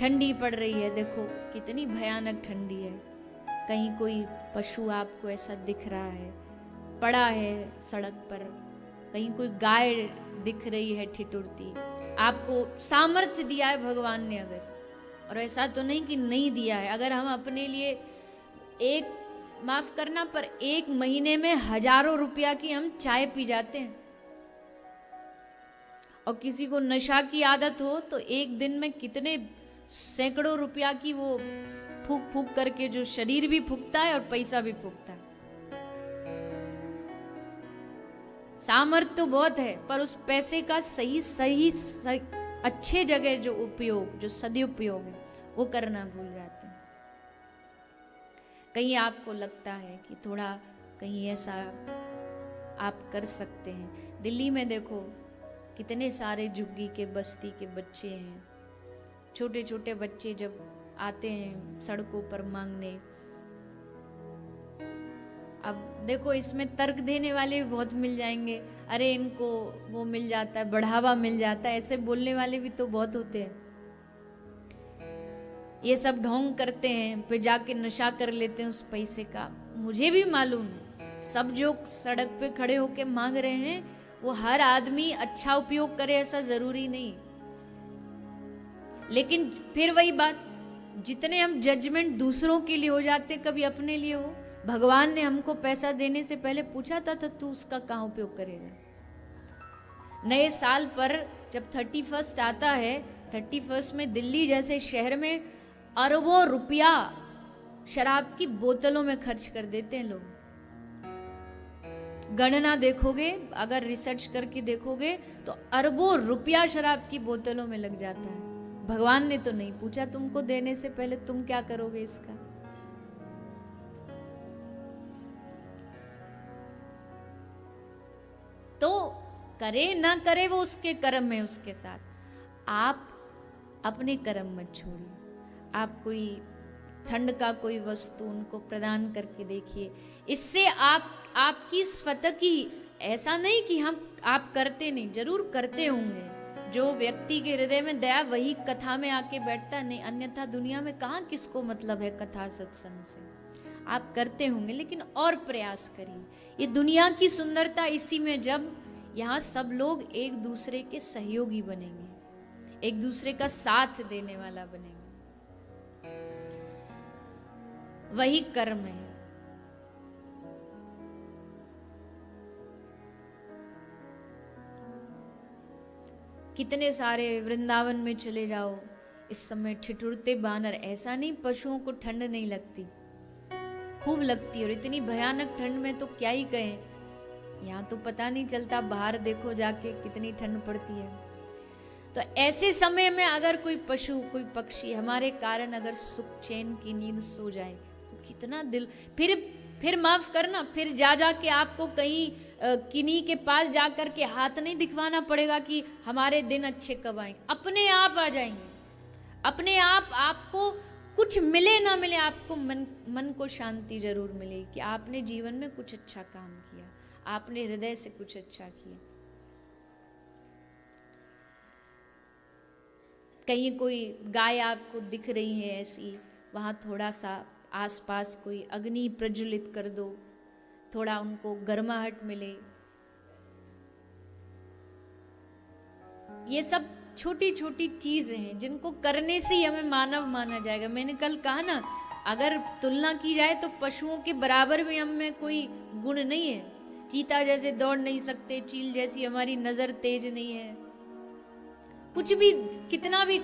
ठंडी पड़ रही है, देखो कितनी भयानक ठंडी है। कहीं कोई पशु आपको ऐसा दिख रहा है पड़ा है सड़क पर, कहीं कोई गाय दिख रही है ठिठुरती, आपको सामर्थ्य दिया है भगवान ने अगर, और ऐसा तो नहीं कि नहीं दिया है, अगर हम अपने लिए एक, माफ करना पर एक महीने में हजारों रुपया की हम चाय पी जाते हैं, और किसी को नशा की आदत हो तो एक दिन में कितने सैकड़ों रुपया की वो फूक फूक करके, जो शरीर भी फूकता है और पैसा भी फूकता है। सामर्थ्य तो बहुत है, पर उस पैसे का सही अच्छे जगह जो उपयोग, जो सदुपयोग है, वो करना भूल जाते हैं। कहीं आपको लगता है कि थोड़ा कहीं ऐसा आप कर सकते हैं। दिल्ली में देखो कितने सारे झुग्गी के बस्ती के बच्चे हैं, छोटे छोटे बच्चे जब आते हैं सड़कों पर मांगने। अब देखो इसमें तर्क देने वाले भी बहुत मिल जाएंगे, अरे इनको वो मिल जाता है, बढ़ावा मिल जाता है, ऐसे बोलने वाले भी तो बहुत होते हैं। ये सब ढोंग करते हैं, फिर जाके नशा कर लेते हैं उस पैसे का। मुझे भी मालूम है, सब जो सड़क पे खड़े होके मांग रहे हैं वो हर आदमी अच्छा उपयोग करे ऐसा जरूरी नहीं। लेकिन फिर वही बात, जितने हम जजमेंट दूसरों के लिए हो जाते, कभी अपने लिए हो। भगवान ने हमको पैसा देने से पहले पूछा था तू उसका कहाँ उपयोग करेगा। नए साल पर जब 31 आता है, 31 में दिल्ली जैसे शहर में अरबों रुपया शराब की बोतलों में खर्च कर देते हैं लोग। गणना देखोगे, अगर रिसर्च करके देखोगे तो अरबों रुपया शराब की बोतलों में लग जाता है। भगवान ने तो नहीं पूछा तुमको देने से पहले तुम क्या करोगे इसका। तो करे ना करे वो उसके कर्म में, उसके साथ आप अपने कर्म मत छोड़िए। आप कोई ठंड का कोई वस्तु उनको प्रदान करके देखिए, इससे आपकी स्वतः की, ऐसा नहीं कि आप करते नहीं, जरूर करते होंगे। जो व्यक्ति के हृदय में दया वही कथा में आके बैठता नहीं, अन्यथा दुनिया में कहाँ किसको मतलब है कथा सत्संग से। आप करते होंगे लेकिन और प्रयास करिए। ये दुनिया की सुंदरता इसी में, जब यहाँ सब लोग एक दूसरे के सहयोगी बनेंगे, एक दूसरे का साथ देने वाला बनेंगे, वही कर्म है। कितने सारे वृंदावन में चले जाओ, इस समय ठिठुरते बानर, ऐसा नहीं पशुओं को ठंड नहीं लगती, खूब लगती है। और इतनी भयानक ठंड में तो क्या ही कहें, यहाँ तो पता नहीं चलता, बाहर देखो जाके कितनी ठंड पड़ती है। तो ऐसे समय में अगर कोई पशु, कोई पक्षी हमारे कारण अगर सुख चैन की नींद सो जाए तो कितना दिल, फिर माफ करना, फिर जा के आपको कहीं किन्हीं के पास जाकर के हाथ नहीं दिखवाना पड़ेगा कि हमारे दिन अच्छे कब आएंगे, अपने आप आ जाएंगे। अपने आप आपको कुछ मिले ना मिले, आपको मन को शांति जरूर मिलेगी कि आपने जीवन में कुछ अच्छा काम किया, आपने हृदय से कुछ अच्छा किया। कहीं कोई गाय आपको दिख रही है ऐसी, वहां थोड़ा सा आसपास कोई अग्नि प्रज्वलित कर दो, थोड़ा उनको गर्माहट मिले। ये सब छोटी छोटी चीजें हैं जिनको करने से ही हमें मानव माना जाएगा। मैंने कल कहा ना, अगर तुलना की जाए तो पशुओं के बराबर भी हम में कोई गुण नहीं है। चीता जैसे दौड़ नहीं सकते, चील जैसी हमारी नजर तेज नहीं है, कुछ भी कितना भी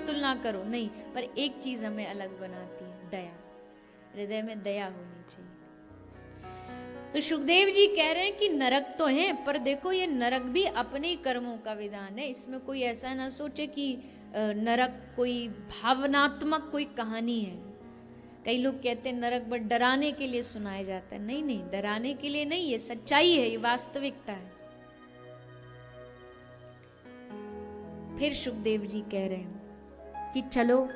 तुलना करो नहीं, पर एक चीज हमें अलग बनाती है, दया। हृदय में दया होनी चाहिए। तो सुखदेव जी कह रहे हैं कि नरक तो है, पर देखो ये नरक भी अपने कर्मों का विधान है। इसमें कोई ऐसा ना सोचे कि नरक कोई भावनात्मक कोई कहानी है। कई लोग कहते हैं नरक बस डराने के लिए सुनाया जाता है। नहीं नहीं, डराने के लिए नहीं, ये सच्चाई है, ये वास्तविकता है। फिर सुखदेव जी कह रहे हैं कि चलो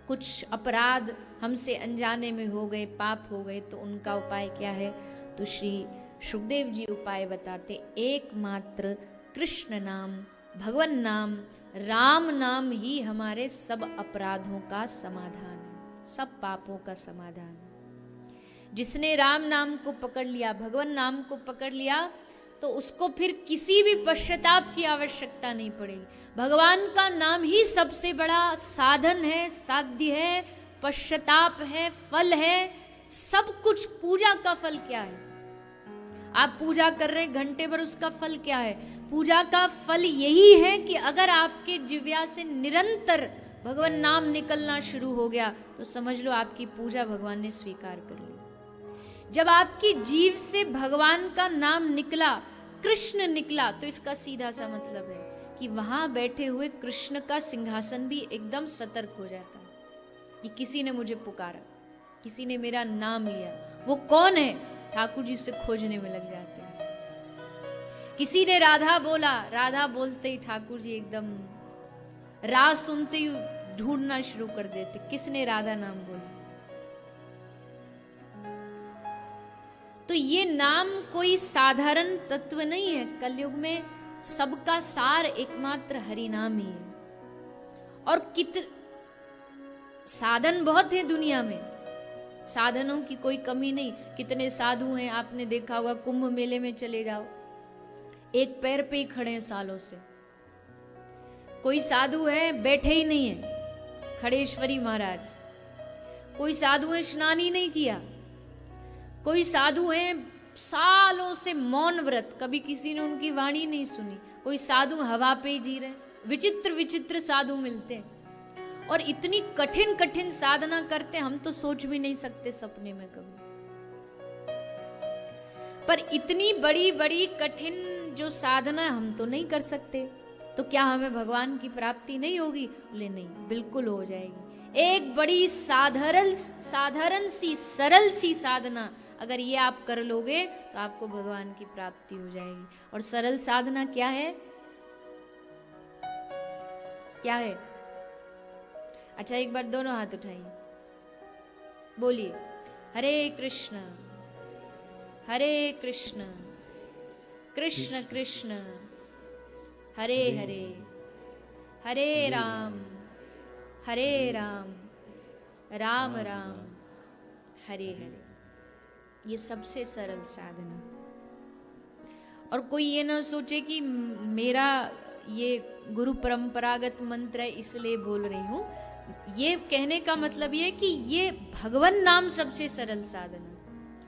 कुछ अपराध हमसे अनजाने में हो गए, पाप हो गए, तो उनका उपाय क्या है। तो श्री सुखदेव जी उपाय बताते, एकमात्र कृष्ण नाम, भगवान नाम राम नाम ही हमारे सब अपराधों का समाधान है, सब पापों का समाधान है। जिसने राम नाम को पकड़ लिया, भगवान नाम को पकड़ लिया, तो उसको फिर किसी भी पश्चाताप की आवश्यकता नहीं पड़ेगी। भगवान का नाम ही सबसे बड़ा साधन है, साध्य है, पश्चाताप है, फल है, सब कुछ। पूजा का फल क्या है? आप पूजा कर रहे घंटे भर, उसका फल क्या है? पूजा का फल यही है कि अगर आपके जिह्वा से निरंतर भगवान नाम निकलना शुरू हो गया तो समझ लो आपकी पूजा भगवान ने स्वीकार कर ली। जब आपकी जीव से भगवान का नाम निकला, कृष्ण निकला, तो इसका सीधा सा मतलब है कि वहां बैठे हुए कृष्ण का सिंहासन भी एकदम सतर्क हो जाता है कि किसी ने मुझे पुकारा, किसी ने मेरा नाम लिया। वो कौन है? ठाकुर जी उसे खोजने में लग जाते हैं। किसी ने राधा बोला, राधा बोलते ही ठाकुर जी एकदम राज सुनते ही ढूंढना शुरू कर देते, किसने राधा नाम बोला। तो ये नाम कोई साधारण तत्व नहीं है। कलयुग में सबका सार एकमात्र हरि नाम ही है। और साधन बहुत है दुनिया में, साधनों की कोई कमी नहीं। कितने साधु हैं, आपने देखा होगा, कुंभ मेले में चले जाओ, एक पैर पे ही खड़े हैं सालों से। कोई साधु है बैठे ही नहीं है, खड़ेश्वरी महाराज। कोई साधु है स्नान ही नहीं किया। कोई साधु है सालों से मौन व्रत, कभी किसी ने उनकी वाणी नहीं सुनी। कोई साधु हवा पे ही जी रहे। विचित्र विचित्र साधु मिलते हैं और इतनी कठिन कठिन साधना करते, हम तो सोच भी नहीं सकते सपने में कभी। पर इतनी बड़ी बड़ी कठिन जो साधना हम तो नहीं कर सकते, तो क्या हमें भगवान की प्राप्ति नहीं होगी? बोले नहीं, बिल्कुल हो जाएगी। एक बड़ी साधारण सी सरल सी साधना अगर ये आप कर लोगे तो आपको भगवान की प्राप्ति हो जाएगी। और सरल साधना क्या है? क्या है? अच्छा, एक बार दोनों हाथ उठाइए, बोलिए हरे कृष्ण कृष्ण कृष्ण हरे हरे, हरे राम राम राम हरे हरे। ये सबसे सरल साधना। और कोई ये ना सोचे कि मेरा ये गुरु परंपरागत मंत्र है इसलिए बोल रही हूं। ये कहने का मतलब ये कि ये भगवान नाम सबसे सरल साधन है,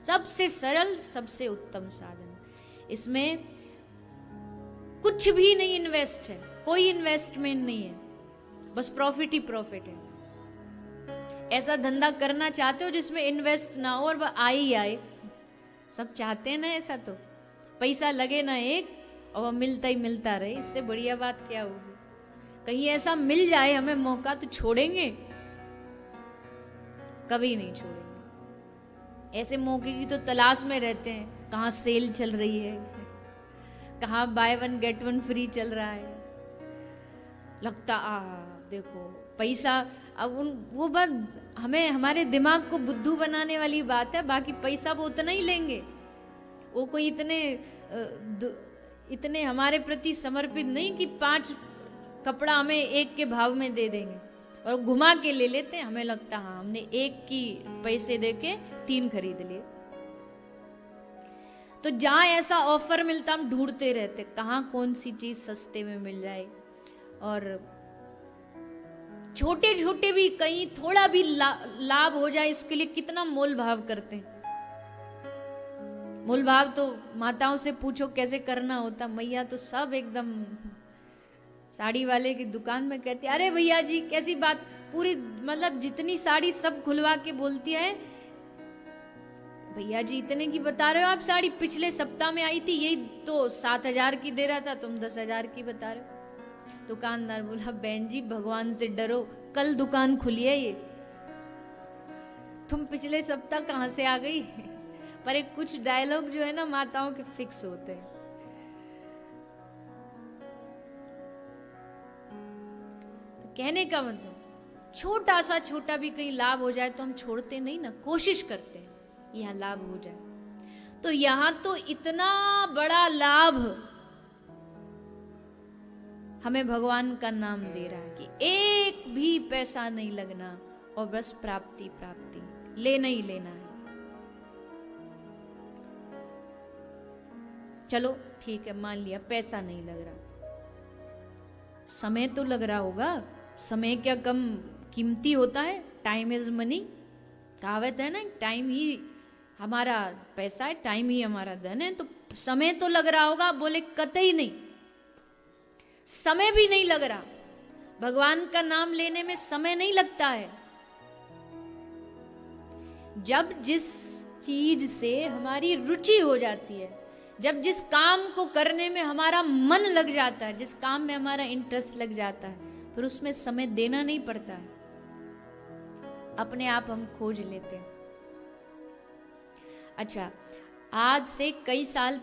सबसे सरल, सबसे उत्तम साधन है। इसमें कुछ भी नहीं इन्वेस्ट है, कोई इन्वेस्टमेंट नहीं है, बस प्रॉफिट ही प्रॉफिट है। ऐसा धंधा करना चाहते हो जिसमें इन्वेस्ट ना हो और वह आए ही आए? सब चाहते हैं ना ऐसा, तो पैसा लगे ना एक और वह मिलता ही मिलता रहे। इससे बढ़िया बात क्या होगी? कहीं ऐसा मिल जाए हमें मौका तो छोड़ेंगे? कभी नहीं छोड़ेंगे। ऐसे मौके की तो तलाश में रहते हैं, कहाँ सेल चल रही है, कहाँ by one get one free चल रहा है। लगता देखो पैसा। अब वो बात हमें, हमारे दिमाग को बुद्धू बनाने वाली बात है। बाकी पैसा वो उतना ही लेंगे, वो कोई इतने हमारे प्रति समर्पित नहीं कि 5 कपड़ा हमें 1 के भाव में दे देंगे और घुमा के ले लेते हैं। हमें लगता हाँ हमने 1 की पैसे दे के 3 खरीद लिए। तो जहां ऐसा ऑफर मिलता हम ढूंढते रहते, कहाँ कौन सी चीज सस्ते में मिल जाए। और छोटे छोटे भी कहीं थोड़ा भी लाभ हो जाए, इसके लिए कितना मोल भाव करते हैं। मोल भाव तो माताओं से पूछो कैसे करना होता। मैया तो सब एकदम, साड़ी वाले की दुकान में कहती, अरे भैया जी कैसी बात, पूरी मतलब जितनी साड़ी सब खुलवा के बोलती है, भैया जी इतने की बता रहे हो आप साड़ी, पिछले सप्ताह में आई थी यही तो 7,000 की दे रहा था, तुम 10,000 की बता रहे हो। दुकानदार बोला, बहन जी भगवान से डरो, कल दुकान खुली है ये, तुम पिछले सप्ताह कहां से आ गई। पर एक कुछ डायलॉग जो है ना माताओं के फिक्स होते हैं। तो कहने का मतलब छोटा सा छोटा भी कहीं लाभ हो जाए तो हम छोड़ते नहीं ना, कोशिश करते हैं यहां लाभ हो जाए। तो यहां तो इतना बड़ा लाभ हमें भगवान का नाम दे रहा है कि एक भी पैसा नहीं लगना और बस प्राप्ति प्राप्ति लेना ही लेना है। चलो ठीक है, मान लिया पैसा नहीं लग रहा, समय तो लग रहा होगा। समय क्या कम कीमती होता है? टाइम इज मनी, कहावत है ना, टाइम ही हमारा पैसा है, टाइम ही हमारा धन है। तो समय तो लग रहा होगा। बोले कतई नहीं, समय भी नहीं लग रहा। भगवान का नाम लेने में समय नहीं लगता है। जब जिस चीज से हमारी रुचि हो जाती है, जब जिस काम को करने में हमारा मन लग जाता है, जिस काम में हमारा इंटरेस्ट लग जाता है, फिर उसमें समय देना नहीं पड़ता है, अपने आप हम खोज लेते हैं। अच्छा, आज से कई साल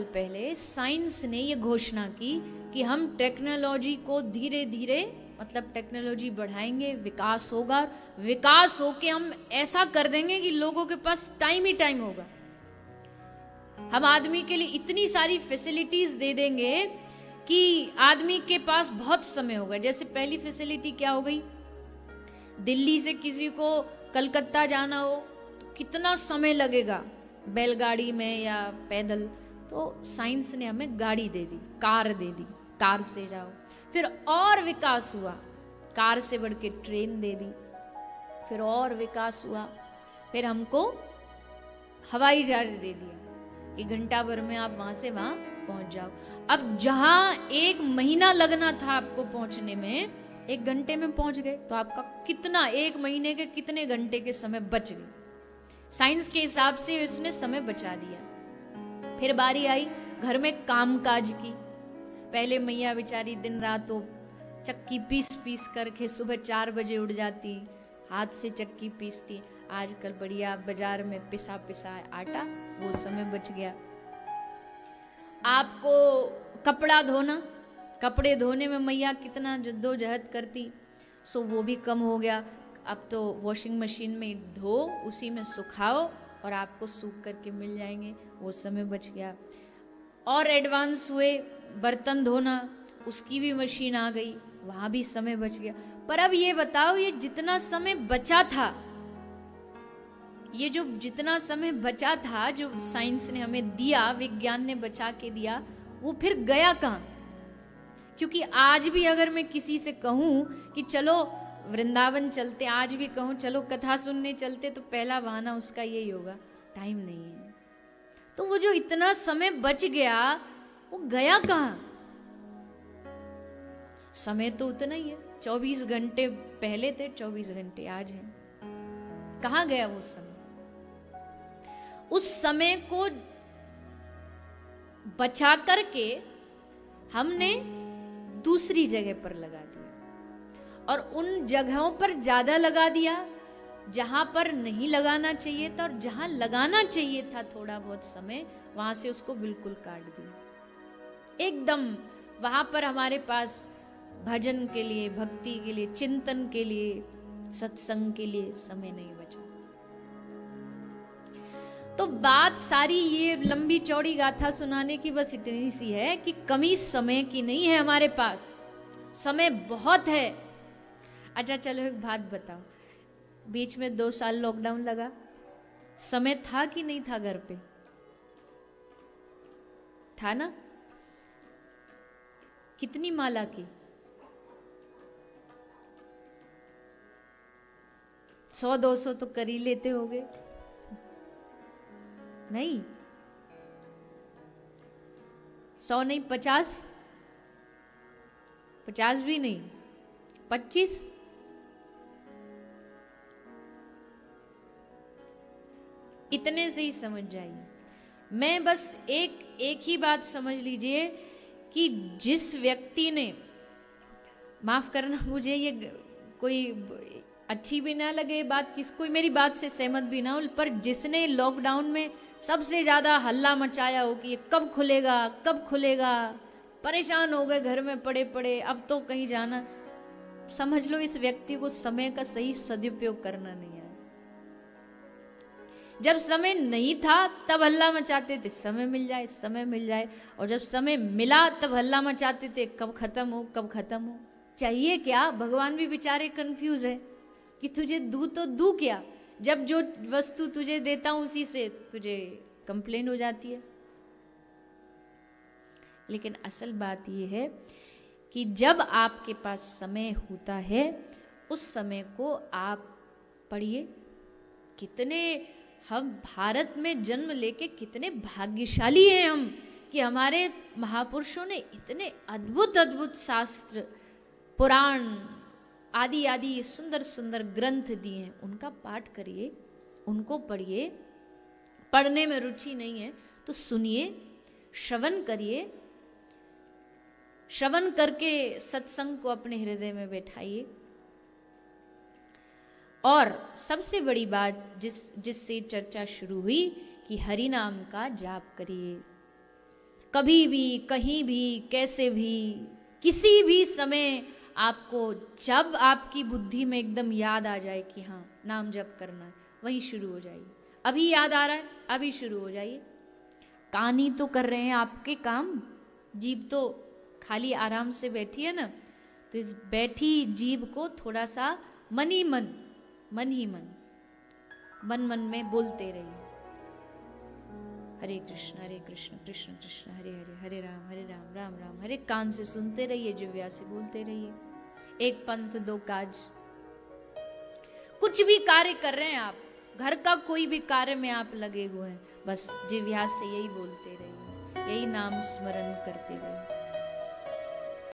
पहले साइंस ने ये घोषणा की कि हम टेक्नोलॉजी को धीरे धीरे, मतलब टेक्नोलॉजी बढ़ाएंगे, विकास होगा, विकास होके हम ऐसा कर देंगे कि लोगों के पास टाइम ही टाइम होगा। हम आदमी के लिए इतनी सारी फैसिलिटीज दे देंगे कि आदमी के पास बहुत समय होगा। जैसे पहली फैसिलिटी क्या हो गई, दिल्ली से किसी को कलकत्ता जाना हो तो कितना समय लगेगा, बैलगाड़ी में या पैदल। तो साइंस ने हमें गाड़ी दे दी, कार दे दी, कार से जाओ। फिर और विकास हुआ, कार से बढ़ के ट्रेन दे दी, फिर और विकास हुआ, फिर हमको हवाई जहाज दे दिया कि घंटा भर में आप वहां से वहां पहुंच जाओ। अब जहां 1 महीना लगना था आपको पहुंचने में, 1 घंटे में पहुंच गए। तो आपका कितना, 1 महीने के कितने घंटे के समय बच गए। साइंस के हिसाब से इसने समय बचा दिया। फिर बारी आई घर में कामकाज की। पहले मैया बेचारी दिन रात तो चक्की पीस पीस करके सुबह 4 बजे उठ जाती, हाथ से चक्की पीसती। आजकल बढ़िया बाजार में पिसा पिसा आटा, वो समय बच गया। आपको कपड़ा धोना, कपड़े धोने में मैया कितना जद्दोजहद करती, सो वो भी कम हो गया। अब तो वॉशिंग मशीन में धो, उसी में सुखाओ और आपको सूख करके मिल जाएंगे, वो समय बच गया। और एडवांस हुए बर्तन धोना, उसकी भी मशीन आ गई, वहां भी समय बच गया। पर अब ये बताओ, ये जितना समय बचा था, ये जो जितना समय बचा था, जो साइंस ने हमें दिया, विज्ञान ने बचा के दिया, वो फिर गया कहाँ? क्योंकि आज भी अगर मैं किसी से कहूं कि चलो वृंदावन चलते, आज भी कहूं चलो कथा सुनने चलते, तो पहला बहाना उसका यही होगा, टाइम नहीं है। तो वो जो इतना समय बच गया, वो गया कहाँ? समय तो उतना ही है, 24 घंटे पहले थे, 24 घंटे आज हैं। कहाँ गया वो समय? उस समय को बचा करके हमने दूसरी जगह पर लगा दिया, और उन जगहों पर ज्यादा लगा दिया जहां पर नहीं लगाना चाहिए था, और जहां लगाना चाहिए था थोड़ा बहुत समय, वहां से उसको बिल्कुल काट दिया एकदम। वहां पर हमारे पास भजन के लिए, भक्ति के लिए, चिंतन के लिए, सत्संग के लिए समय नहीं बचा। तो बात सारी ये लंबी चौड़ी गाथा सुनाने की बस इतनी सी है कि कमी समय की नहीं है, हमारे पास समय बहुत है। अच्छा चलो एक बात बताओ, बीच में 2 साल लॉकडाउन लगा, समय था कि नहीं था? घर पे था ना? कितनी माला की? 100-200 तो कर ही लेते होगे, नहीं 100 नहीं, 50 भी नहीं, 25। इतने से ही समझ जाइए। मैं बस एक ही बात समझ लीजिए कि जिस व्यक्ति ने, माफ करना मुझे ये कोई अच्छी भी ना लगे बात, कोई मेरी बात से सहमत भी ना हो, पर जिसने लॉकडाउन में सबसे ज्यादा हल्ला मचाया हो कि ये कब खुलेगा कब खुलेगा, परेशान हो गए घर में पड़े पड़े, अब तो कहीं जाना, समझ लो इस व्यक्ति को समय का सही सदुपयोग करना नहीं है। जब समय नहीं था तब हल्ला मचाते थे समय मिल जाए, समय मिल जाए, और जब समय मिला तब हल्ला मचाते थे कब खत्म हो, कब खत्म हो। चाहिए क्या? भगवान भी बेचारे कंफ्यूज है कि तुझे दूं तो दूं क्या, जब जो वस्तु तुझे देता हूं उसी से तुझे कंप्लेन हो जाती है। लेकिन असल बात यह है कि जब आपके पास समय होता है उस समय को आप पढ़िए। कितने हम भारत में जन्म लेके कितने भाग्यशाली हैं हम कि हमारे महापुरुषों ने इतने अद्भुत अद्भुत शास्त्र, पुराण आदि आदि सुंदर सुंदर ग्रंथ दिए हैं। उनका पाठ करिए, उनको पढ़िए। पढ़ने में रुचि नहीं है तो सुनिए, श्रवण करिए। श्रवण करके सत्संग को अपने हृदय में बैठाइए। और सबसे बड़ी बात जिससे चर्चा शुरू हुई कि हरि नाम का जाप करिए। कभी भी, कहीं भी, कैसे भी, किसी भी समय आपको जब आपकी बुद्धि में एकदम याद आ जाए कि हाँ नाम जप करना है, वहीं शुरू हो जाइए। अभी याद आ रहा है, अभी शुरू हो जाइए। कान ही तो कर रहे हैं आपके काम, जीभ तो खाली आराम से बैठी है ना। तो इस बैठी जीभ को थोड़ा सा मन ही मन में बोलते रहिए, हरे कृष्ण कृष्ण कृष्ण हरे हरे, हरे राम राम राम हरे। कान से सुनते रहिए, जिह्वा से बोलते रहिए। एक पंथ दो काज। कुछ भी कार्य कर रहे हैं आप, घर का कोई भी कार्य में आप लगे हुए हैं, बस जिह्वा से यही बोलते रहिए, यही नाम स्मरण करते रहिए।